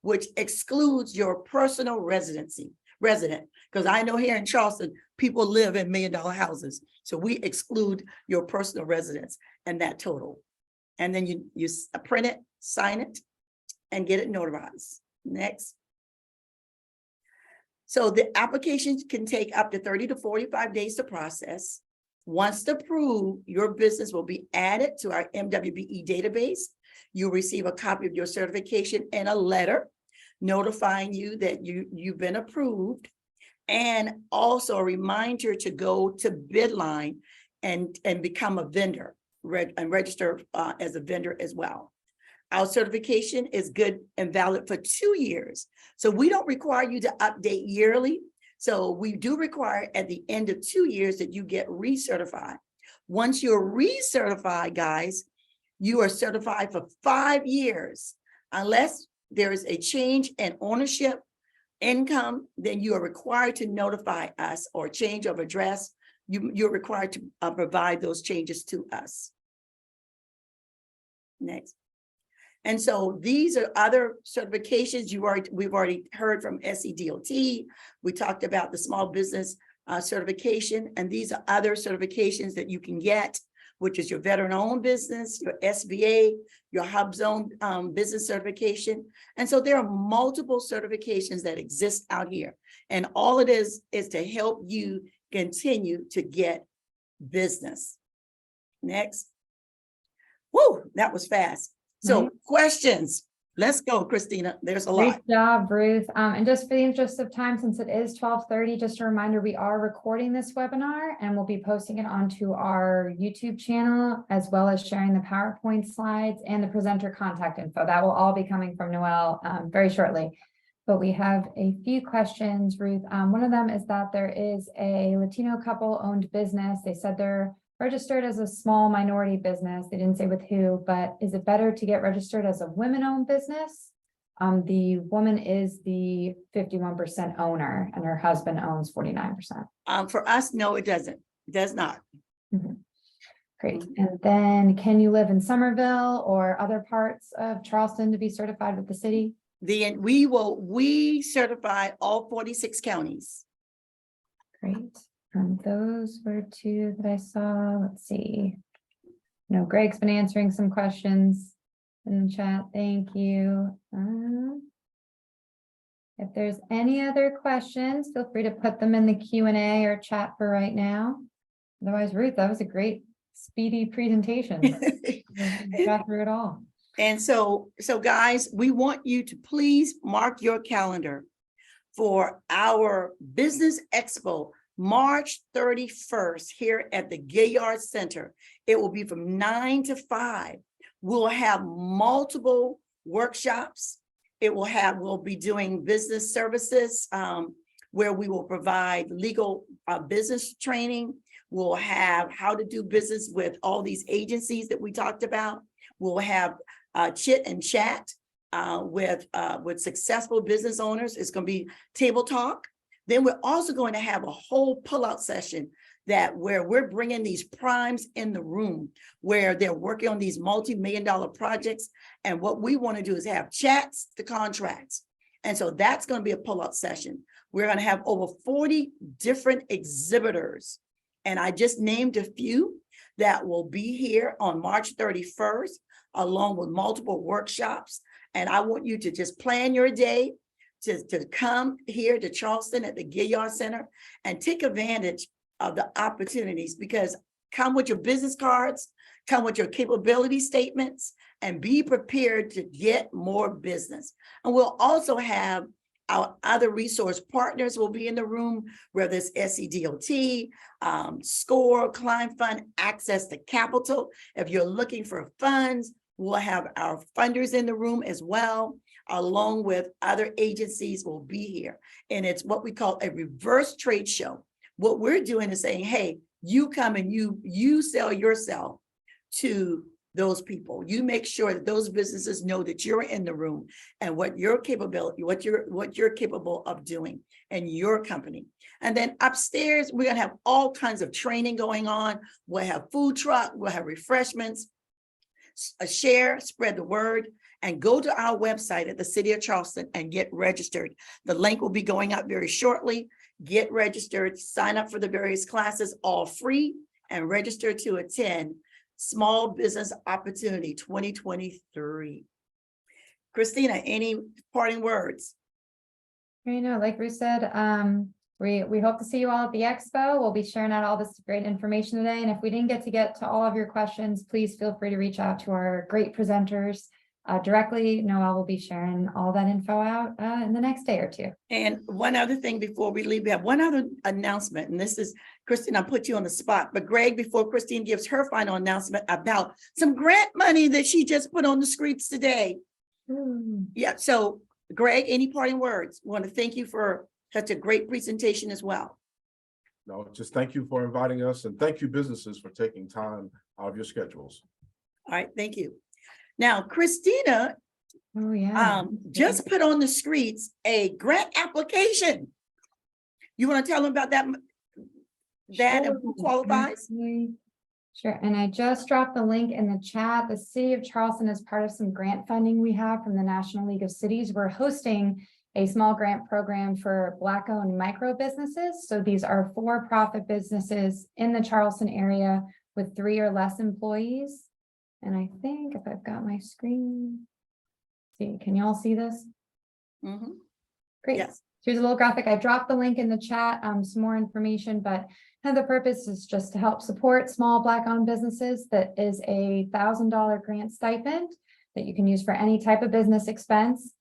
which excludes your personal resident. Because I know here in Charleston, people live in $1 million houses. So we exclude your personal residence and that total. And then you print it, sign it, and get it notarized. Next. So the applications can take up to 30 to 45 days to process. Once approved, your business will be added to our M&WBE database. You'll receive a copy of your certification and a letter notifying you that you've been approved, and also a reminder to go to Bidline and become a vendor and register as a vendor as well. Our certification is good and valid for 2 years. So we don't require you to update yearly. So we do require at the end of 2 years that you get recertified. Once you're recertified, guys, you are certified for 5 years. Unless there is a change in ownership, income, then you are required to notify us, or change of address. You're required to provide those changes to us. Next. And so these are other certifications we've already heard from SCDOT. We talked about the small business certification, and these are other certifications that you can get, which is your veteran-owned business, your SBA, your hub zone business certification. And so there are multiple certifications that exist out here. And all it is to help you continue to get business. Next. Woo, that was fast. So questions, let's go, Christina. There's a lot. Great job, Ruth. And just for the interest of time, since it is 12:30, just a reminder, we are recording this webinar and we'll be posting it onto our YouTube channel, as well as sharing the PowerPoint slides and the presenter contact info. That will all be coming from Noelle very shortly. But we have a few questions, Ruth. One of them is that there is a Latino couple owned business. They said they're registered as a small minority business. They didn't say with who, but is it better to get registered as a women-owned business? The woman is the 51% owner and her husband owns 49%. For us, no, it doesn't. It does not. Great. And then can you live in Somerville or other parts of Charleston to be certified with the city? We certify all 46 counties. Great. Those were two that I saw. Let's see. No, Greg's been answering some questions in the chat. Thank you. If there's any other questions, feel free to put them in the Q&A or chat for right now. Otherwise, Ruth, that was a great, speedy presentation. Got through it all. And so guys, we want you to please mark your calendar for our Business Expo, March 31st, here at the Gaillard Center. It will be from 9 to 5. We'll have multiple workshops. We'll be doing business services where we will provide legal business training. We'll have how to do business with all these agencies that we talked about. We'll have chit and chat with successful business owners. It's going to be table talk. Then we're also going to have a whole pullout session that where we're bringing these primes in the room, where they're working on these multi-million-dollar projects. And what we want to do is have chats to contracts. And so that's going to be a pull-out session. We're going to have over 40 different exhibitors. And I just named a few that will be here on March 31st, along with multiple workshops. And I want you to just plan your day to come here to Charleston at the Gilliard Center and take advantage of the opportunities, because come with your business cards, come with your capability statements, and be prepared to get more business. And we'll also have our other resource partners will be in the room, whether it's SCDOT, SCORE, Client Fund, access to capital. If you're looking for funds, we'll have our funders in the room as well, along with other agencies will be here. And it's what we call a reverse trade show. What we're doing is saying, hey, you come and you sell yourself to those people. You make sure that those businesses know that you're in the room and what your capability, what you're capable of doing in your company. And then upstairs, we're gonna have all kinds of training going on. We'll have food truck, we'll have refreshments, share, spread the word, and go to our website at the City of Charleston and get registered. The link will be going up very shortly. Get registered, sign up for the various classes, all free, and register to attend Small Business Opportunity 2023. Christina, any parting words? You know, like Ruth said, we hope to see you all at the expo. We'll be sharing out all this great information today. And if we didn't get to all of your questions, please feel free to reach out to our great presenters directly. Noelle will be sharing all that info out in the next day or two. And one other thing before we leave, we have one other announcement, and this is, Christine, I'll put you on the spot, but Greg, before Christine gives her final announcement about some grant money that she just put on the streets today. Yeah, so Greg, any parting words? We want to thank you for such a great presentation as well. No, just thank you for inviting us, and thank you businesses for taking time out of your schedules. All right, thank you. Now, Christina just put on the streets a grant application. You want to tell them about that and who qualifies? Sure, and I just dropped the link in the chat. The City of Charleston is part of some grant funding we have from the National League of Cities. We're hosting a small grant program for Black-owned micro businesses. So these are for-profit businesses in the Charleston area with 3 or less employees. And I think if I've got my screen, see, can you all see this? Mm-hmm. Great. Yes. Here's a little graphic. I dropped the link in the chat, some more information, but the purpose is just to help support small Black-owned businesses. That is a $1,000 grant stipend that you can use for any type of business expense.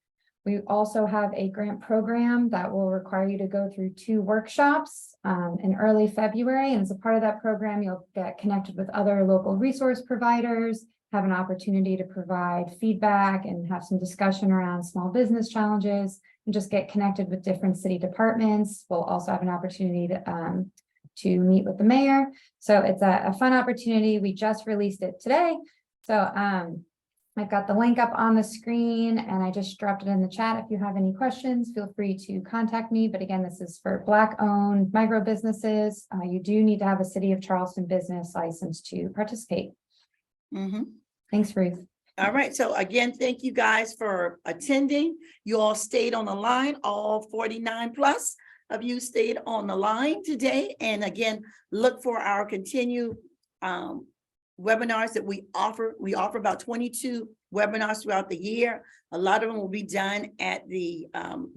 We also have a grant program that will require you to go through 2 workshops in early February. And as a part of that program, you'll get connected with other local resource providers, have an opportunity to provide feedback and have some discussion around small business challenges, and just get connected with different city departments. We'll also have an opportunity to meet with the mayor. So it's a fun opportunity. We just released it today. So I've got the link up on the screen and I just dropped it in the chat. If you have any questions, feel free to contact me. But again, this is for Black-owned micro businesses. You do need to have a City of Charleston business license to participate. Mm-hmm. Thanks, Ruth. All right. So again, thank you guys for attending. You all stayed on the line. All 49 plus of you stayed on the line today. And again, look for our continued webinars that we offer. We offer about 22 webinars throughout the year. A lot of them will be done at the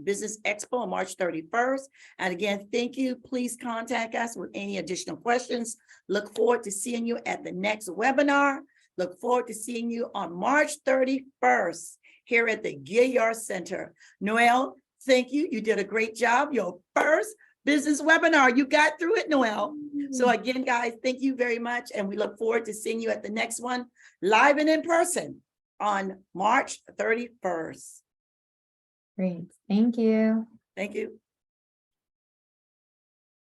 Business Expo on March 31st. And again, thank you. Please contact us with any additional questions. Look forward to seeing you at the next webinar. Look forward to seeing you on March 31st here at the Gilliard Center. Noelle, thank you. You did a great job. Your first business webinar. You got through it, Noelle. So again, guys, thank you very much. And we look forward to seeing you at the next one, live and in person on March 31st. Great. Thank you. Thank you.